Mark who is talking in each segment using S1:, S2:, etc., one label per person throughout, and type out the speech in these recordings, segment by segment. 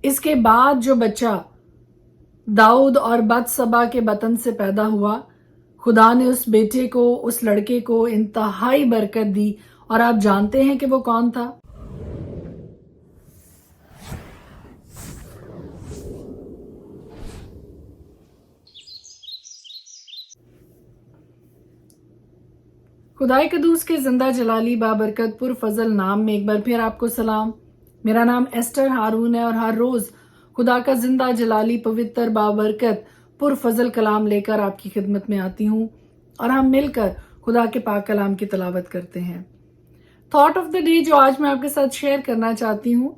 S1: اس کے بعد جو بچہ داؤد اور بتسبا کے بطن سے پیدا ہوا، خدا نے اس بیٹے کو، اس لڑکے کو انتہائی برکت دی، اور آپ جانتے ہیں کہ وہ کون تھا؟ خدائے قدوس کے زندہ جلالی بابرکت پرفضل نام میں ایک بار پھر آپ کو سلام۔ میرا نام ایسٹر ہارون ہے، اور ہر روز خدا کا زندہ جلالی پوتر بابرکت پرفضل کلام لے کر آپ کی خدمت میں آتی ہوں، اور ہم مل کر خدا کے پاک کلام کی تلاوت کرتے ہیں۔ تھاٹ آف دا ڈے جو آج میں آپ کے ساتھ شیئر کرنا چاہتی ہوں،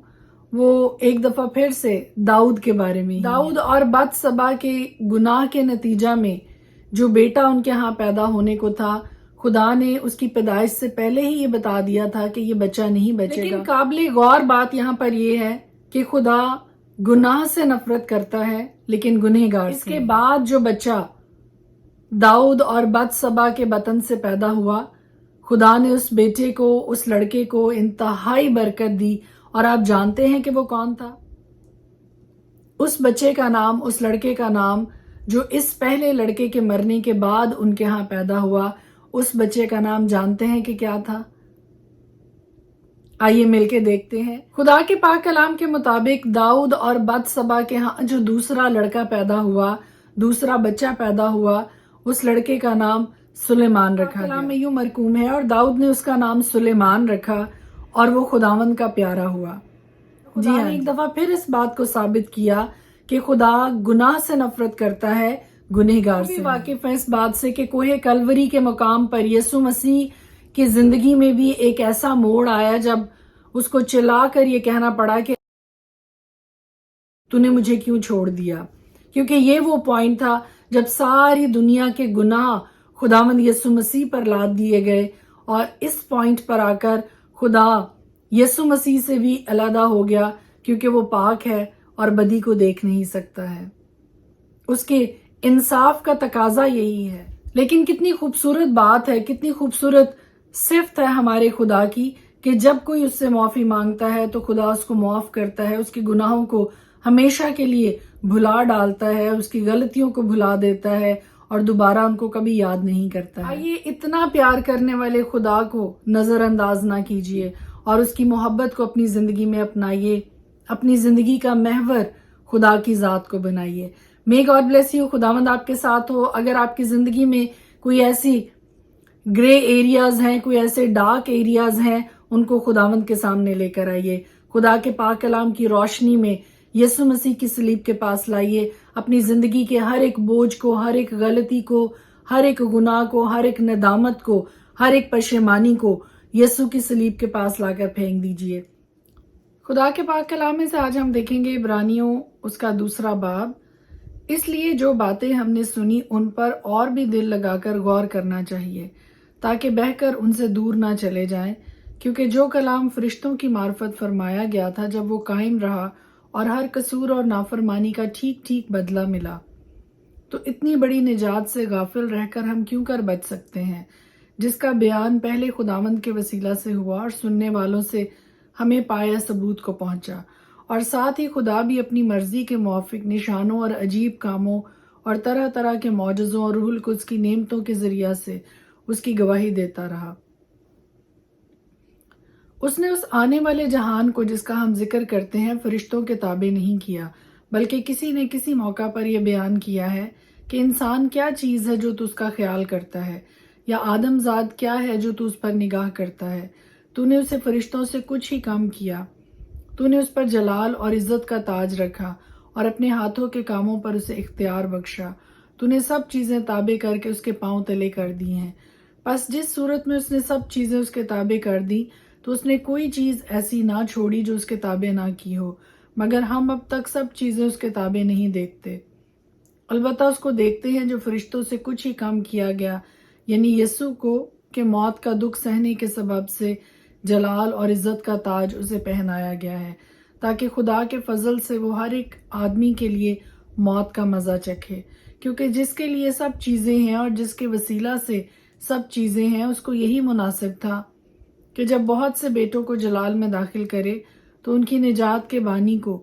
S1: وہ ایک دفعہ پھر سے داؤد کے بارے میں۔ داؤد اور بتسبا کے گناہ کے نتیجہ میں جو بیٹا ان کے ہاں پیدا ہونے کو تھا، خدا نے اس کی پیدائش سے پہلے ہی یہ بتا دیا تھا کہ یہ بچہ نہیں بچے گا۔ لیکن قابل غور بات یہاں پر یہ ہے کہ خدا گناہ سے نفرت کرتا ہے لیکن گنہگار سے۔ اس کے بعد جو بچہ داؤد اور بتسبا کے بطن سے پیدا ہوا، خدا نے اس بیٹے کو، اس لڑکے کو انتہائی برکت دی، اور آپ جانتے ہیں کہ وہ کون تھا؟ اس بچے کا نام، اس لڑکے کا نام جو اس پہلے لڑکے کے مرنے کے بعد ان کے ہاں پیدا ہوا، اس بچے کا نام جانتے ہیں کہ کیا تھا؟ آئیے مل کے دیکھتے ہیں۔ خدا کے پاک کلام کے مطابق داؤد اور بتسبا کے ہاں جو دوسرا لڑکا پیدا ہوا، دوسرا بچہ پیدا ہوا، اس لڑکے کا نام سلیمان رکھا گیا۔ کلام میں یوں مرقوم ہے، اور داؤد نے اس کا نام سلیمان رکھا، اور وہ خداوند کا پیارا ہوا۔ خدا نے ایک دفعہ پھر اس بات کو ثابت کیا کہ خدا گناہ سے نفرت کرتا ہے، گنہگار سے۔ واقف ہے اس بات سے کہ کوہ کلوری کے مقام پر یسوع مسیح کی زندگی میں بھی ایک ایسا موڑ آیا جب اس کو چلا کر یہ کہنا پڑا کہ تو نے مجھے کیوں چھوڑ دیا، کیونکہ یہ وہ پوائنٹ تھا جب ساری دنیا کے گناہ خداوند یسوع مسیح پر لاد دیے گئے، اور اس پوائنٹ پر آ کر خدا یسوع مسیح سے بھی علیحدہ ہو گیا، کیونکہ وہ پاک ہے اور بدی کو دیکھ نہیں سکتا ہے۔ اس کے انصاف کا تقاضا یہی ہے۔ لیکن کتنی خوبصورت بات ہے، کتنی خوبصورت صفت ہے ہمارے خدا کی کہ جب کوئی اس سے معافی مانگتا ہے تو خدا اس کو معاف کرتا ہے، اس کے گناہوں کو ہمیشہ کے لیے بھلا ڈالتا ہے، اس کی غلطیوں کو بھلا دیتا ہے، اور دوبارہ ان کو کبھی یاد نہیں کرتا ہے۔ آئیے اتنا پیار کرنے والے خدا کو نظر انداز نہ کیجیے، اور اس کی محبت کو اپنی زندگی میں اپنائیے، اپنی زندگی کا محور خدا کی ذات کو بنائیے۔ May God bless you، خداوند آپ کے ساتھ ہو۔ اگر آپ کی زندگی میں کوئی ایسی گرے ایریاز ہیں، کوئی ایسے ڈارک ایریاز ہیں، ان کو خداوند کے سامنے لے کر آئیے، خدا کے پاک کلام کی روشنی میں یسوع مسیح کی صلیب کے پاس لائیے، اپنی زندگی کے ہر ایک بوجھ کو، ہر ایک غلطی کو، ہر ایک گناہ کو، ہر ایک ندامت کو، ہر ایک پشیمانی کو یسوع کی صلیب کے پاس لا کر پھینک دیجیے۔ خدا کے پاک کلام میں سے آج ہم دیکھیں گے عبرانیوں اس کا 2 باب۔ اس لیے جو باتیں ہم نے سنی ان پر اور بھی دل لگا کر غور کرنا چاہیے، تاکہ بہہ کر ان سے دور نہ چلے جائیں، کیونکہ جو کلام فرشتوں کی معرفت فرمایا گیا تھا جب وہ قائم رہا اور ہر قصور اور نافرمانی کا ٹھیک ٹھیک بدلہ ملا، تو اتنی بڑی نجات سے غافل رہ کر ہم کیوں کر بچ سکتے ہیں، جس کا بیان پہلے خداوند کے وسیلہ سے ہوا اور سننے والوں سے ہمیں پایا ثبوت کو پہنچا، اور ساتھ ہی خدا بھی اپنی مرضی کے موافق نشانوں اور عجیب کاموں اور طرح طرح کے معجزوں اور روح القدس کی نعمتوں کے ذریعہ سے اس کی گواہی دیتا رہا۔ اس نے اس آنے والے جہان کو جس کا ہم ذکر کرتے ہیں فرشتوں کے تابع نہیں کیا، بلکہ کسی نے کسی موقع پر یہ بیان کیا ہے کہ انسان کیا چیز ہے جو تو اس کا خیال کرتا ہے، یا آدم زاد کیا ہے جو تو اس پر نگاہ کرتا ہے۔ تو نے اسے فرشتوں سے کچھ ہی کم کیا، تو نے اس پر جلال اور عزت کا تاج رکھا اور اپنے ہاتھوں کے کاموں پر اسے اختیار بخشا۔ تو نے سب چیزیں تابع کر کے اس کے پاؤں تلے کر دی ہیں۔ پس جس صورت میں اس نے سب چیزیں اس کے تابع کر دی، تو اس نے کوئی چیز ایسی نہ چھوڑی جو اس کے تابع نہ کی ہو، مگر ہم اب تک سب چیزیں اس کے تابع نہیں دیکھتے، البتہ اس کو دیکھتے ہیں جو فرشتوں سے کچھ ہی کم کیا گیا، یعنی یسوع کو، کہ موت کا دکھ سہنے کے سبب سے جلال اور عزت کا تاج اسے پہنایا گیا ہے، تاکہ خدا کے فضل سے وہ ہر ایک آدمی کے لیے موت کا مزہ چکھے، کیونکہ جس کے لیے سب چیزیں ہیں اور جس کے وسیلہ سے سب چیزیں ہیں، اس کو یہی مناسب تھا کہ جب بہت سے بیٹوں کو جلال میں داخل کرے تو ان کی نجات کے بانی کو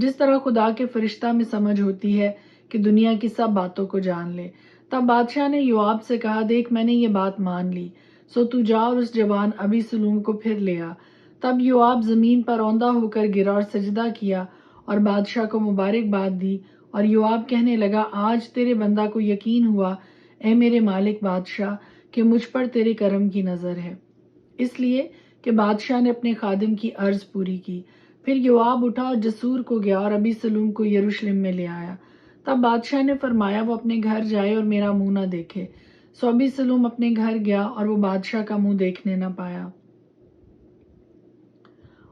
S1: جس طرح خدا کے فرشتہ میں سمجھ ہوتی ہے کہ دنیا کی سب باتوں کو جان لے۔ تب بادشاہ نے یوآب سے کہا، دیکھ میں نے یہ بات مان لی، سو تو جا اور اس جوان ابی سلوم کو پھر لے آ۔ تب یوآب زمین پر اوندھا ہو کر گرا اور سجدہ کیا اور بادشاہ کو مبارکباد دی، اور یوآب کہنے لگا، آج تیرے بندہ کو یقین ہوا اے میرے مالک بادشاہ کہ مجھ پر تیرے کرم کی نظر ہے، اس لیے کہ بادشاہ نے اپنے خادم کی عرض پوری کی۔ پھر یوآب اٹھا اور جسور کو گیا اور ابی سلوم کو یروشلم میں لے آیا۔ تب بادشاہ نے فرمایا وہ اپنے گھر جائے اور میرا منہ نہ دیکھے، سو ابی سلوم اپنے گھر گیا اور وہ بادشاہ کا منہ دیکھنے نہ پایا۔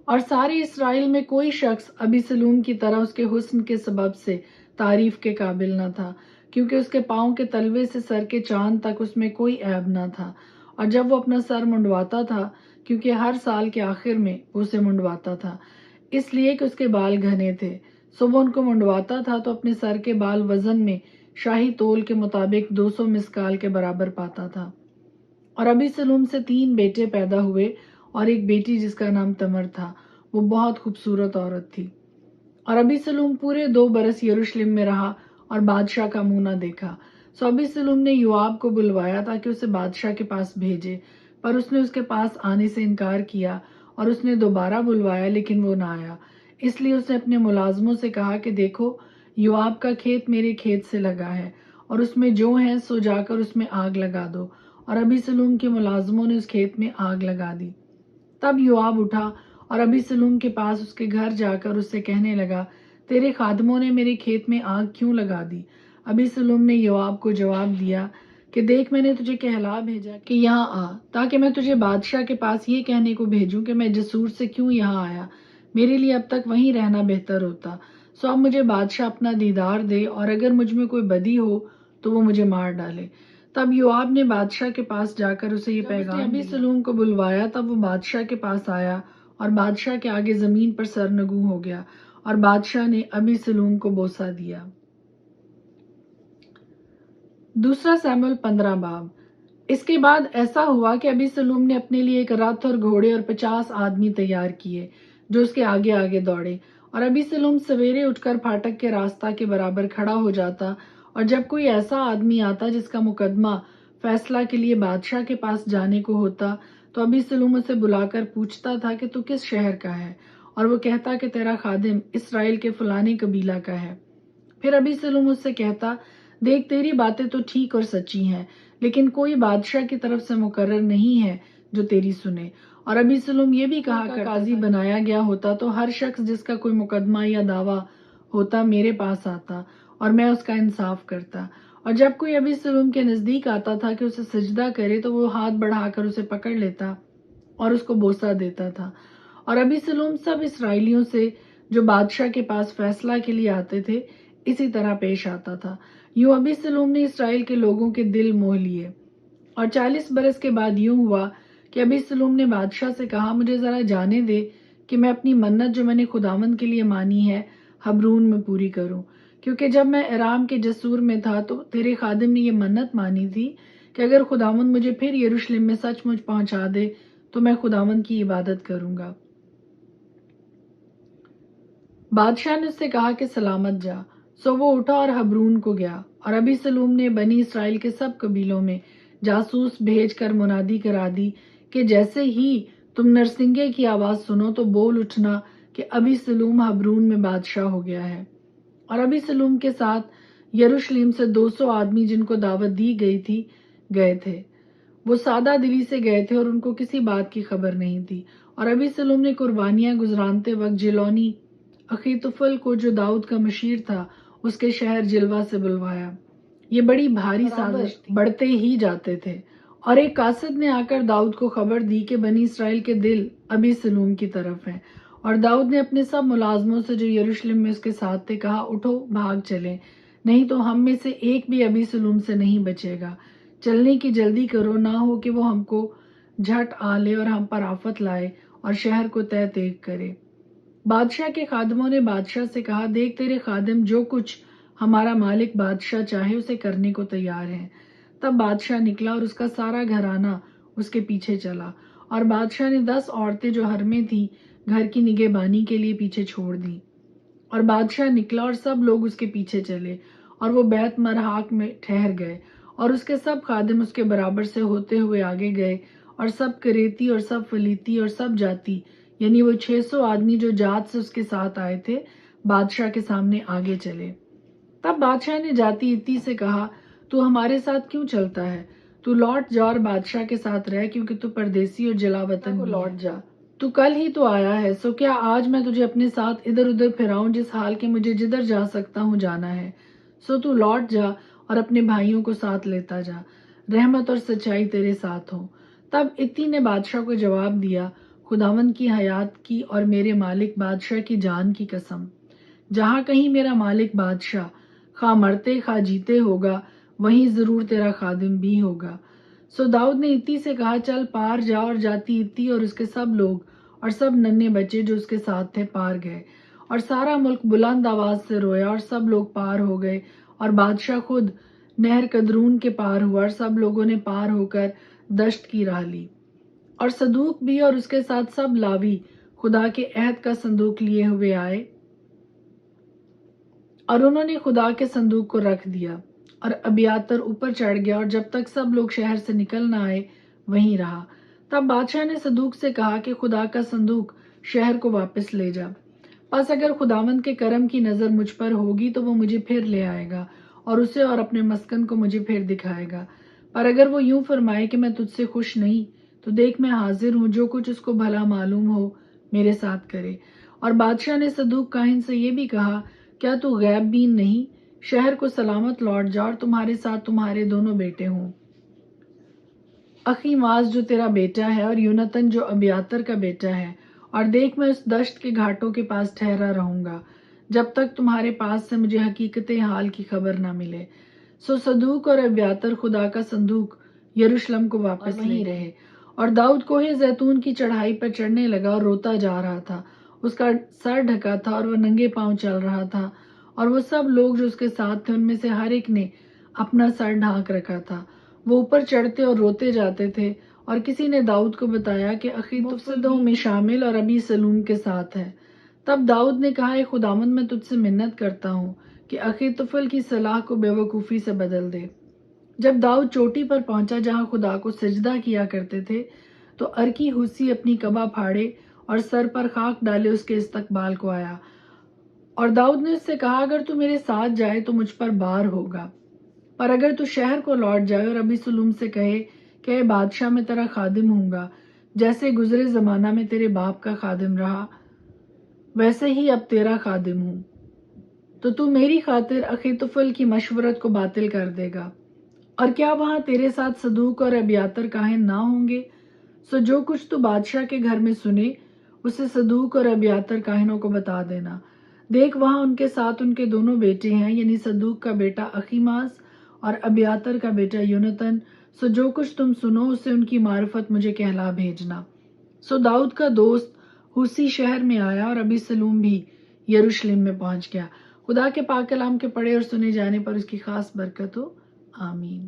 S1: اور سارے اسرائیل میں کوئی شخص ابی سلوم کی طرح اس کے حسن کے سبب سے تعریف کے قابل نہ تھا، کیونکہ اس کے پاؤں کے تلوے سے سر کے چاند تک اس میں کوئی عیب نہ تھا۔ اور جب وہ اپنا سر منڈواتا تھا، کیونکہ ہر سال کے آخر میں وہ اسے منڈواتا تھا، اس لیے کہ اس کے بال گھنے تھے، سو وہ ان کو منڈواتا تھا تو اپنے سر کے بال وزن میں شاہی تول کے مطابق 200 مسکال کے برابر پاتا تھا۔ اور ابی سلوم سے 3 بیٹے پیدا ہوئے اور ایک بیٹی جس کا نام تمر تھا، وہ بہت خوبصورت عورت تھی۔ اور ابی سلوم پورے 2 برس یروشلم میں رہا اور بادشاہ کا منہ نہ دیکھا۔ سو ابی سلوم نے یوآب کو بلوایا تاکہ اسے بادشاہ کے پاس بھیجے، پر اس نے اس کے پاس آنے سے انکار کیا، اور اس نے دوبارہ بلوایا لیکن وہ نہ آیا۔ اس لیے اس نے اپنے ملازموں سے کہا کہ دیکھو، یوآب کا کھیت میرے کھیت سے لگا ہے، اور اس میں جو ہیں سو جا کر اس میں آگ لگا دو۔ اور ابی سلوم کے ملازموں نے اس کھیت میں آگ لگا دی۔ تب یوآب اٹھا اور ابی سلوم کے پاس اس کے گھر جا کر اس سے کہنے لگا، تیرے خادموں نے میرے کھیت میں آگ کیوں لگا دی؟ ابی سلوم نے یوآب کو جواب دیا کہ دیکھ میں نے تجھے کہلا بھیجا کہ یہاں آ، تاکہ میں تجھے بادشاہ کے پاس یہ کہنے کو بھیجوں کہ میں جسور سے کیوں یہاں آیا، میرے لیے اب تک وہیں رہنا بہتر ہوتا۔ سو اب مجھے بادشاہ اپنا دیدار دے، اور اگر مجھ میں کوئی بدی ہو تو وہ مجھے مار ڈالے۔ تب یوآب نے بادشاہ کے پاس جا کر اسے یہ پیغام ابی سلوم کو بلوایا، تب وہ بادشاہ کے پاس آیا اور بادشاہ کے آگے زمین پر سرنگوں ہو گیا، اور بادشاہ نے ابی سلوم کو بوسہ دیا۔ دوسرا سیموئیل 15 باب۔ اس کے بعد ایسا ہوا کہ ابی سلوم نے اپنے لیے ایک رتھ اور گھوڑے اور 50 آدمی تیار کیے جو اس کے آگے آگے دوڑے، اور ابی سلوم سویرے اٹھ کر پھاٹک کے راستہ کے برابر کھڑا ہو جاتا، اور جب کوئی ایسا آدمی آتا جس کا مقدمہ فیصلہ کے لیے بادشاہ کے پاس جانے کو ہوتا تو ابی سلوم اسے بلا کر پوچھتا تھا کہ تو کس شہر کا ہے، اور وہ کہتا کہ تیرا خادم اسرائیل کے فلانے قبیلہ کا ہے۔ پھر ابی سلوم اس سے کہتا، دیکھ تیری باتیں تو ٹھیک اور سچی ہیں، لیکن کوئی بادشاہ کی طرف سے مقرر نہیں ہے جو تیری سنے۔ اور ابی سلوم یہ بھی کہا کہ قاضی بنایا گیا ہوتا تو ہر شخص جس کا کوئی مقدمہ یا دعویٰ ہوتا میرے پاس آتا اور میں اس کا انصاف کرتا۔ اور جب کوئی ابی سلوم کے نزدیک آتا تھا کہ اسے سجدہ کرے تو وہ ہاتھ بڑھا کر اسے پکڑ لیتا اور اس کو بوسہ دیتا تھا۔ اور ابی سلوم سب اسرائیلیوں سے جو بادشاہ کے پاس فیصلہ کے لیے آتے تھے اسی طرح پیش آتا تھا۔ یوں ابی سلوم نے اسرائیل کے لوگوں کے دل موہ لیے۔ اور 40 برس کے بعد یوں ہوا کہ ابی سلوم نے بادشاہ سے کہا، مجھے ذرا جانے دے کہ میں اپنی منت جو میں نے خداوند کے لیے مانی ہے حبرون میں پوری کروں، کیونکہ جب میں ارام کے جسور میں تھا تو تیرے خادم نے یہ منت مانی تھی کہ اگر خداوند مجھے پھر یروشلم میں سچ مچ پہنچا دے تو میں خداوند کی عبادت کروں گا۔ بادشاہ نے اس سے کہا کہ سلامت جا۔ سو وہ اٹھا اور حبرون کو گیا، اور ابی سلوم نے بنی اسرائیل کے سب قبیلوں میں جاسوس بھیج کر منادی کرا دی کہ جیسے ہی تم نرسنگے کی آواز سنو تو بول اٹھنا کہ ابی سلوم حبرون میں بادشاہ ہو گیا ہے۔ اور ابی سلوم کے ساتھ یروشلم سے 200 آدمی جن کو دعوت دی گئی تھی گئے تھے۔ وہ سادہ دلی سے گئے تھے اور ان کو کسی بات کی خبر نہیں تھی۔ اور ابی سلوم نے قربانیاں گزرانتے وقت جلونی اخیتوفل کو جو داؤد کا مشیر تھا اس کے شہر جلوہ سے بلوایا۔ یہ بڑی بھاری سازش تھی، بڑھتے ہی جاتے تھے۔ اور ایک قاصد نے آ کر داؤد کو خبر دی کہ بنی اسرائیل کے دل ابی سلوم کی طرف ہیں۔ اور داؤد نے اپنے سب ملازموں سے جو یروشلم میں اس کے ساتھ تھے کہا، اٹھو بھاگ چلیں، نہیں تو ہم میں سے ایک بھی ابی سلوم سے نہیں بچے گا۔ چلنے کی جلدی کرو، نہ ہو کہ وہ ہم کو جھٹ آ لے اور ہم پر آفت لائے اور شہر کو تہ تیگ کرے۔ بادشاہ کے خادموں نے بادشاہ سے کہا، دیکھ تیرے خادم جو کچھ ہمارا مالک بادشاہ چاہے اسے کرنے کو تیار ہیں۔ تب بادشاہ نکلا اور اس کا سارا گھرانہ اس کے پیچھے چلا، اور بادشاہ نے 10 عورتیں جو ہر میں تھیں گھر کی نگہبانی کے لیے پیچھے چھوڑ دیں۔ اور بادشاہ نکلا اور سب لوگ اس کے پیچھے چلے، اور وہ بیت مرحاق میں ٹھہر گئے، اور اس کے سب خادم اس کے برابر سے ہوتے ہوئے آگے گئے، اور سب کریتی اور سب فلیتی اور سب جاتی، یعنی وہ 600 آدمی جو جات سے اس کے ساتھ آئے تھے، بادشاہ کے سامنے آگے چلے۔ تب بادشاہ نے جاتی اتی سے کہا، تو ہمارے ساتھ کیوں چلتا ہے؟ تو لوٹ جا اور بادشاہ کے ساتھ رہ، کیونکہ تو پردیسی اور جلا وطن کو لوٹ جا۔ تو کل ہی تو آیا ہے، سو کیا آج میں تجھے اپنے ساتھ ادھر ادھر پھراؤں، جس حال کے مجھے جدھر جا سکتا ہوں جانا ہے؟ سو تو لوٹ جا اور اپنے بھائیوں کو ساتھ لیتا جا، رحمت اور سچائی تیرے ساتھ ہو۔ تب اتی نے بادشاہ کو جواب دیا، خداوند کی حیات کی اور میرے مالک بادشاہ کی جان کی قسم، جہاں کہیں میرا مالک بادشاہ خواہ مرتے خواہ جیتے ہوگا، وہیں ضرور تیرا خادم بھی ہوگا۔ سو داؤد نے اتی سے کہا، چل پار جا، اور جاتی اتی اور اس کے سب لوگ اور سب ننھے بچے جو اس کے ساتھ تھے پار گئے، اور سارا ملک بلند آواز سے رویا، اور سب لوگ پار ہو گئے، اور بادشاہ خود نہر قدرون کے پار ہوا، اور سب لوگوں نے پار ہو کر دشت کی راہ لی۔ اور صدوق بھی اور اس کے ساتھ سب لاوی خدا کے عہد کا صندوق لیے ہوئے آئے، اور انہوں نے خدا کے صندوق کو رکھ دیا، اور ابیاتر اوپر چڑھ گیا، اور جب تک سب لوگ شہر سے نکل نہ آئے وہیں رہا۔ تب بادشاہ نے صدوق سے کہا کہ خدا کا صندوق شہر کو واپس لے جا، پس اگر خداوند کے کرم کی نظر مجھ پر ہوگی تو وہ مجھے پھر لے آئے گا، اور اسے اور اپنے مسکن کو مجھے پھر دکھائے گا۔ پر اگر وہ یوں فرمائے کہ میں تجھ سے خوش نہیں، تو دیکھ میں حاضر ہوں، جو کچھ اس کو بھلا معلوم ہو میرے ساتھ کرے۔ اور بادشاہ نے صدوق کاہن سے یہ بھی کہا، کیا تو غیب بین نہیں؟ شہر کو سلامت لوٹ جا، اور تمہارے ساتھ تمہارے دونوں بیٹے ہوں، اخیماز جو تیرا بیٹا ہے، اور یونتن جو ابیاتر کا بیٹا ہے، اور دیکھ میں اس دشت کے گھاٹوں کے پاس ٹھہرا رہوں گا، جب تک تمہارے پاس سے مجھے حقیقت حال کی خبر نہ ملے۔ سو صدوق اور ابیاتر خدا کا صندوق یروشلم کو واپس لے رہے، اور داؤد کوہ زیتون کی چڑھائی پر چڑھنے لگا اور روتا جا رہا تھا، اس کا سر ڈھکا تھا اور وہ ننگے پاؤں چل رہا تھا، اور وہ سب لوگ جو اس کے ساتھ تھے ان میں سے ہر ایک نے اپنا سر ڈھانک رکھا تھا، وہ اوپر چڑھتے اور روتے جاتے تھے۔ اور کسی نے داؤد کو بتایا کہ مفسدوں میں شامل اور ابی سلوم کے ساتھ ہے۔ تب داؤد نے کہا، اے خداوند، میں تجھ سے منت کرتا ہوں کہ اخیتوفل کی صلاح کو بے وقوفی سے بدل دے۔ جب داؤد چوٹی پر پہنچا جہاں خدا کو سجدہ کیا کرتے تھے، تو ارکی حوسی اپنی قبا پھاڑے اور سر پر خاک ڈالے اس کے استقبال کو آیا، اور داؤد نے اس سے کہا، اگر تو میرے ساتھ جائے تو مجھ پر بار ہوگا، پر اگر تو شہر کو لوٹ جائے اور ابی سلوم سے کہے کہ اے بادشاہ، میں تیرا خادم ہوں گا، جیسے گزرے زمانہ میں تیرے باپ کا خادم رہا، ویسے ہی اب تیرا خادم ہوں، تو میری خاطر اخیتوفل کی مشورت کو باطل کر دے گا۔ اور کیا وہاں تیرے ساتھ صدوق اور ابیاتر کاہن نہ ہوں گے؟ سو جو کچھ تو بادشاہ کے گھر میں سنے، اسے صدوق اور ابیاتر کاہنوں کو بتا دینا۔ دیکھ، وہاں ان کے ساتھ ان کے دونوں بیٹے ہیں، یعنی صدوق کا بیٹا اخیماز اور ابیاتر کا بیٹا یونتن، سو جو کچھ تم سنو اسے ان کی معرفت مجھے کہلا بھیجنا۔ سو داؤد کا دوست حوسی شہر میں آیا، اور ابی سلوم بھی یروشلم میں پہنچ گیا۔ خدا کے پاک کلام کے پڑھے اور سنے جانے پر اس کی خاص برکت ہو، آمین۔